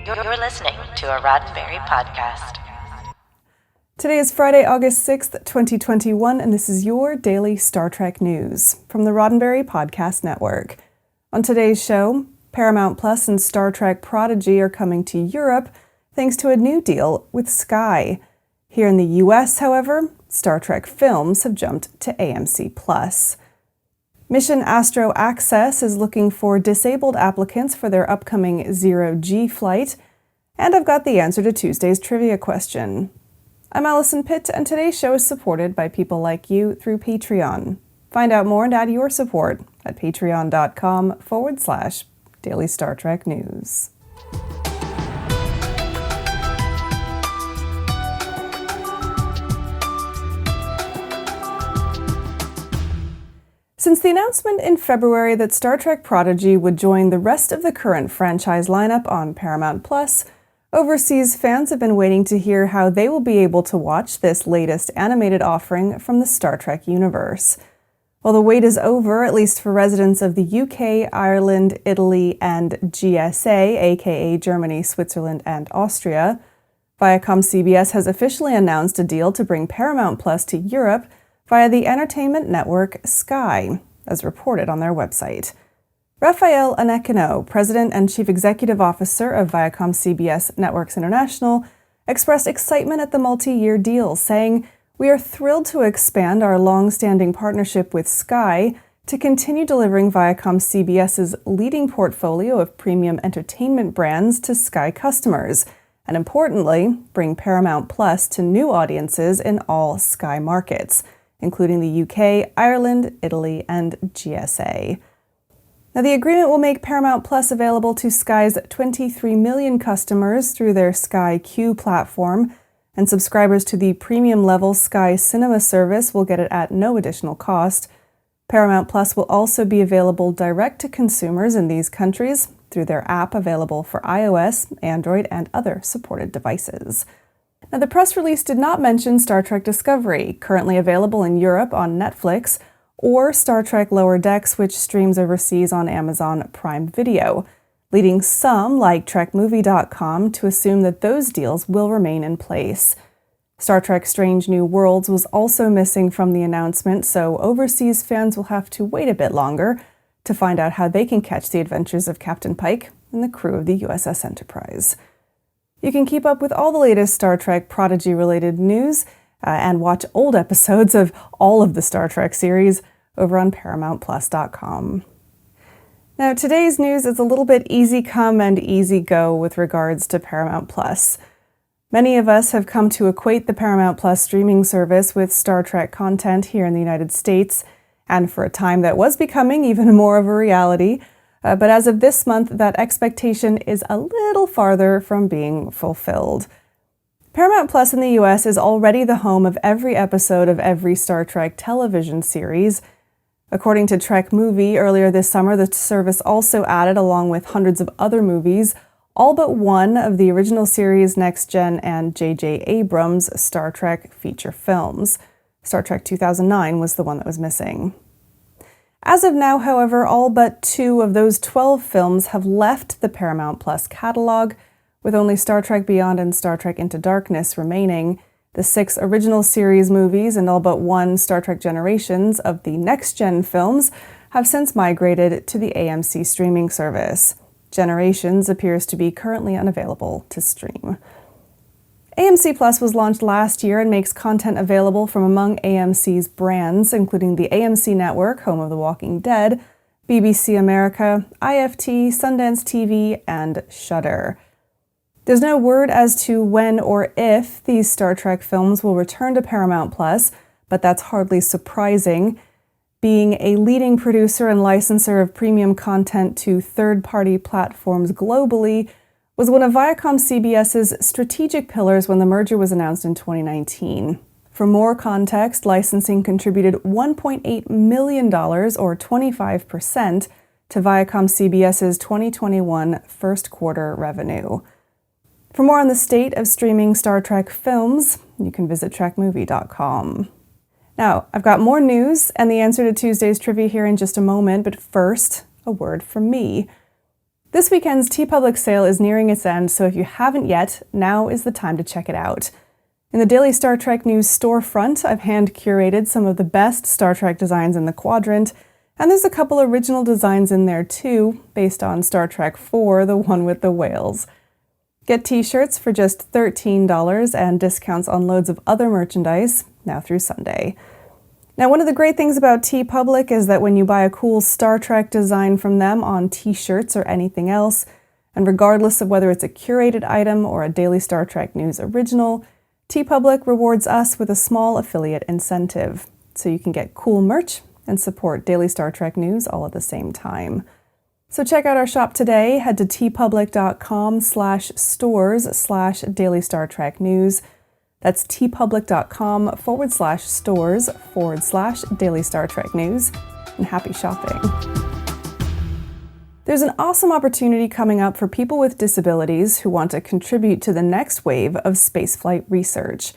You're listening to a Roddenberry podcast. Today is Friday, August 6th, 2021, and this is your daily Star Trek news from the Roddenberry Podcast Network. On today's show, Paramount Plus and Star Trek Prodigy are coming to Europe thanks to a new deal with Sky. Here in the US, however, Star Trek films have jumped to AMC Plus. Mission AstroAccess is looking for disabled applicants for their upcoming zero-G flight, and I've got the answer to Tuesday's trivia question. I'm Alison Pitt, and today's show is supported by people like you through Patreon. Find out more and add your support at patreon.com/Daily Star Trek News. Since the announcement in February that Star Trek Prodigy would join the rest of the current franchise lineup on Paramount Plus, overseas fans have been waiting to hear how they will be able to watch this latest animated offering from the Star Trek universe. Well, the wait is over, at least for residents of the UK, Ireland, Italy, and GSA, aka Germany, Switzerland, and Austria. Viacom CBS has officially announced a deal to bring Paramount Plus to Europe via the entertainment network Sky, as reported on their website. Raphael Anekino, President and Chief Executive Officer of Viacom CBS Networks International, expressed excitement at the multi-year deal, saying, "We are thrilled to expand our long-standing partnership with Sky to continue delivering Viacom CBS's leading portfolio of premium entertainment brands to Sky customers, and importantly, bring Paramount Plus to new audiences in all Sky markets, including the UK, Ireland, Italy, and GSA. Now, the agreement will make Paramount Plus available to Sky's 23 million customers through their Sky Q platform, and subscribers to the premium-level Sky Cinema service will get it at no additional cost. Paramount Plus will also be available direct to consumers in these countries through their app available for iOS, Android, and other supported devices. Now, the press release did not mention Star Trek Discovery, currently available in Europe on Netflix, or Star Trek Lower Decks, which streams overseas on Amazon Prime Video, leading some, like TrekMovie.com, to assume that those deals will remain in place. Star Trek Strange New Worlds was also missing from the announcement, so overseas fans will have to wait a bit longer to find out how they can catch the adventures of Captain Pike and the crew of the USS Enterprise. You can keep up with all the latest Star Trek Prodigy-related news and watch old episodes of all of the Star Trek series over on ParamountPlus.com. Now, today's news is a little bit easy come and easy go with regards to Paramount Plus. Many of us have come to equate the Paramount Plus streaming service with Star Trek content here in the United States, and for a time that was becoming even more of a reality. But as of this month, that expectation is a little farther from being fulfilled. Paramount Plus in the US is already the home of every episode of every Star Trek television series. According to Trek Movie, earlier this summer, the service also added, along with hundreds of other movies, all but one of the original series Next Gen and J.J. Abrams' Star Trek feature films. Star Trek 2009 was the one that was missing. As of now, however, all but 2 of those 12 films have left the Paramount Plus catalog, with only Star Trek Beyond and Star Trek Into Darkness remaining. The 6 original series movies and all but 1 Star Trek Generations of the next-gen films have since migrated to the AMC streaming service. Generations appears to be currently unavailable to stream. AMC Plus was launched last year and makes content available from among AMC's brands, including the AMC Network, home of The Walking Dead, BBC America, IFT, Sundance TV, and Shudder. There's no word as to when or if these Star Trek films will return to Paramount Plus, but that's hardly surprising. Being a leading producer and licensor of premium content to third-party platforms globally was one of Viacom CBS's strategic pillars when the merger was announced in 2019. For more context, licensing contributed $1.8 million, or 25%, to Viacom CBS's 2021 first quarter revenue. For more on the state of streaming Star Trek films, you can visit TrekMovie.com. Now, I've got more news and the answer to Tuesday's trivia here in just a moment, but first, a word from me. This weekend's TeePublic sale is nearing its end, so if you haven't yet, now is the time to check it out. In the Daily Star Trek News storefront, I've hand-curated some of the best Star Trek designs in the quadrant, and there's a couple original designs in there too, based on Star Trek 4, the one with the whales. Get t-shirts for just $13 and discounts on loads of other merchandise, now through Sunday. Now, one of the great things about TeePublic is that when you buy a cool Star Trek design from them on t-shirts or anything else, and regardless of whether it's a curated item or a Daily Star Trek News original, TeePublic rewards us with a small affiliate incentive, so you can get cool merch and support Daily Star Trek News all at the same time. So check out our shop today. Head to teepublic.com/stores/Daily Star Trek News. That's teepublic.com/stores/Daily Star Trek News. And happy shopping. There's an awesome opportunity coming up for people with disabilities who want to contribute to the next wave of spaceflight research.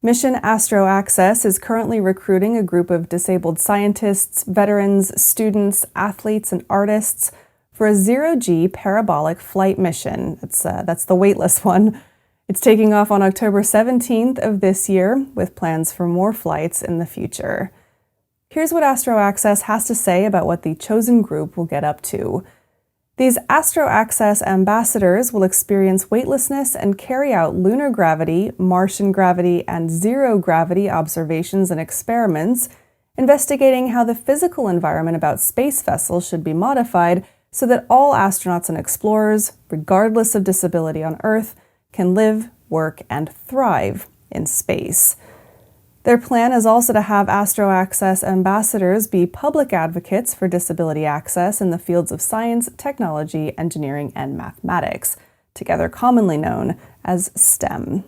Mission AstroAccess is currently recruiting a group of disabled scientists, veterans, students, athletes, and artists for a zero-G parabolic flight mission. That's the weightless one. It's taking off on October 17th of this year, with plans for more flights in the future. Here's what AstroAccess has to say about what the chosen group will get up to. These AstroAccess ambassadors will experience weightlessness and carry out lunar gravity, Martian gravity, and zero-gravity observations and experiments, investigating how the physical environment about space vessels should be modified so that all astronauts and explorers, regardless of disability on Earth, can live, work, and thrive in space. Their plan is also to have AstroAccess ambassadors be public advocates for disability access in the fields of science, technology, engineering, and mathematics, together commonly known as STEM.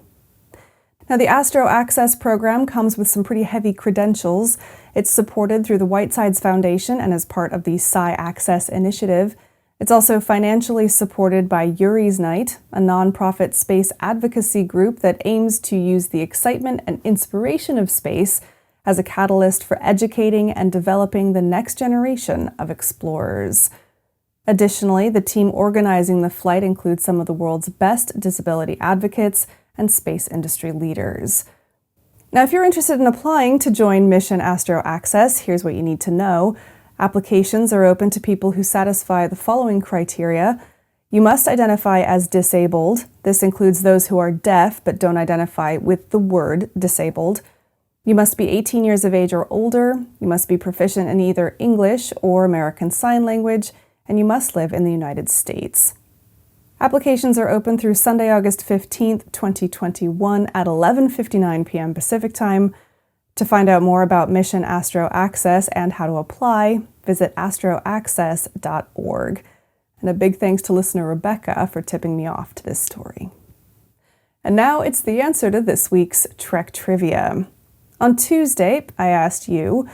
Now, the AstroAccess program comes with some pretty heavy credentials. It's supported through the Whitesides Foundation and is part of the SciAccess initiative. It's also financially supported by Yuri's Night, a nonprofit space advocacy group that aims to use the excitement and inspiration of space as a catalyst for educating and developing the next generation of explorers. Additionally, the team organizing the flight includes some of the world's best disability advocates and space industry leaders. Now, if you're interested in applying to join Mission AstroAccess, here's what you need to know. Applications are open to people who satisfy the following criteria. You must identify as disabled. This includes those who are deaf but don't identify with the word disabled. You must be 18 years of age or older. You must be proficient in either English or American Sign Language, and you must live in the United States. Applications are open through Sunday, August 15th, 2021 at 11:59 p.m. Pacific Time. To find out more about Mission AstroAccess and how to apply, visit astroaccess.org. And a big thanks to listener Rebecca for tipping me off to this story. And now it's the answer to this week's Trek Trivia. On Tuesday, I asked you,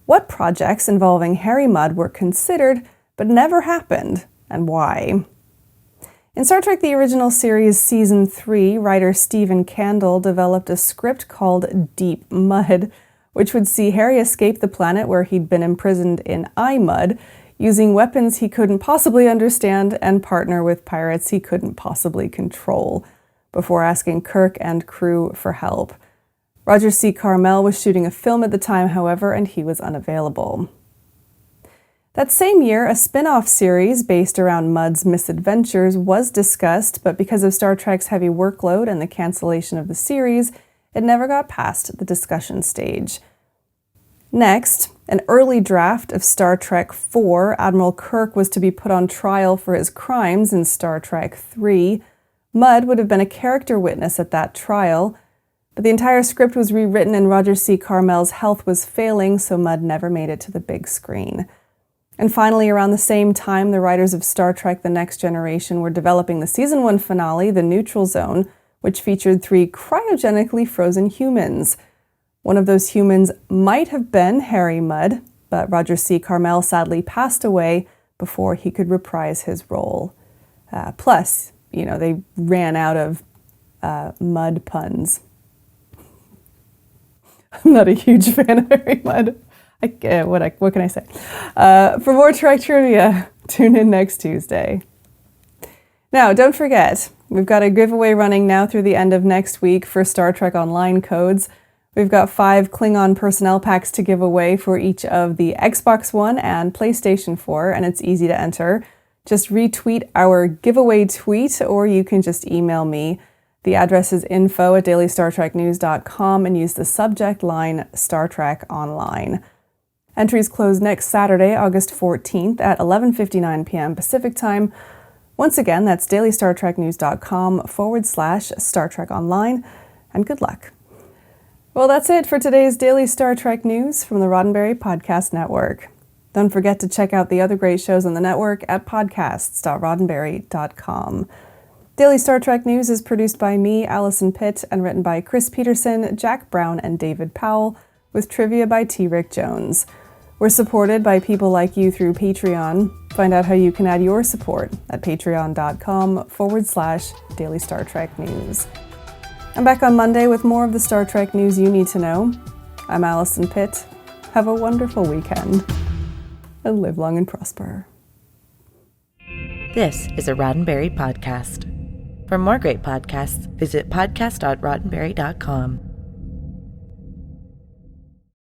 what projects involving Harry Mudd were considered but never happened, and why? In Star Trek The Original Series Season 3, writer Stephen Candle developed a script called Deep Mud, which would see Harry escape the planet where he'd been imprisoned in I-Mud, using weapons he couldn't possibly understand and partner with pirates he couldn't possibly control, before asking Kirk and crew for help. Roger C. Carmel was shooting a film at the time, however, and he was unavailable. That same year, a spin-off series based around Mudd's misadventures was discussed, but because of Star Trek's heavy workload and the cancellation of the series, it never got past the discussion stage. Next, an early draft of Star Trek IV, Admiral Kirk was to be put on trial for his crimes in Star Trek III. Mudd would have been a character witness at that trial, but the entire script was rewritten and Roger C. Carmel's health was failing, so Mudd never made it to the big screen. And finally, around the same time, the writers of Star Trek The Next Generation were developing the Season 1 finale, The Neutral Zone, which featured 3 cryogenically frozen humans. One of those humans might have been Harry Mudd, but Roger C. Carmel sadly passed away before he could reprise his role. Plus, they ran out of mud puns. I'm not a huge fan of Harry Mudd. What can I say? For more Trek trivia, tune in next Tuesday. Now, don't forget, we've got a giveaway running now through the end of next week for Star Trek Online codes. We've got 5 Klingon personnel packs to give away for each of the Xbox One and PlayStation 4, and it's easy to enter. Just retweet our giveaway tweet, or you can just email me. The address is info@dailystartreknews.com and use the subject line Star Trek Online. Entries close next Saturday, August 14th at 11:59 p.m. Pacific Time. Once again, that's dailystartreknews.com/Star Trek Online, and good luck. Well, that's it for today's Daily Star Trek News from the Roddenberry Podcast Network. Don't forget to check out the other great shows on the network at podcasts.roddenberry.com. Daily Star Trek News is produced by me, Alison Pitt, and written by Chris Peterson, Jack Brown, and David Powell, with trivia by T. Rick Jones. We're supported by people like you through Patreon. Find out how you can add your support at patreon.com/Daily Star Trek News. I'm back on Monday with more of the Star Trek news you need to know. I'm Alison Pitt. Have a wonderful weekend, and live long and prosper. This is a Roddenberry podcast. For more great podcasts, visit podcast.roddenberry.com.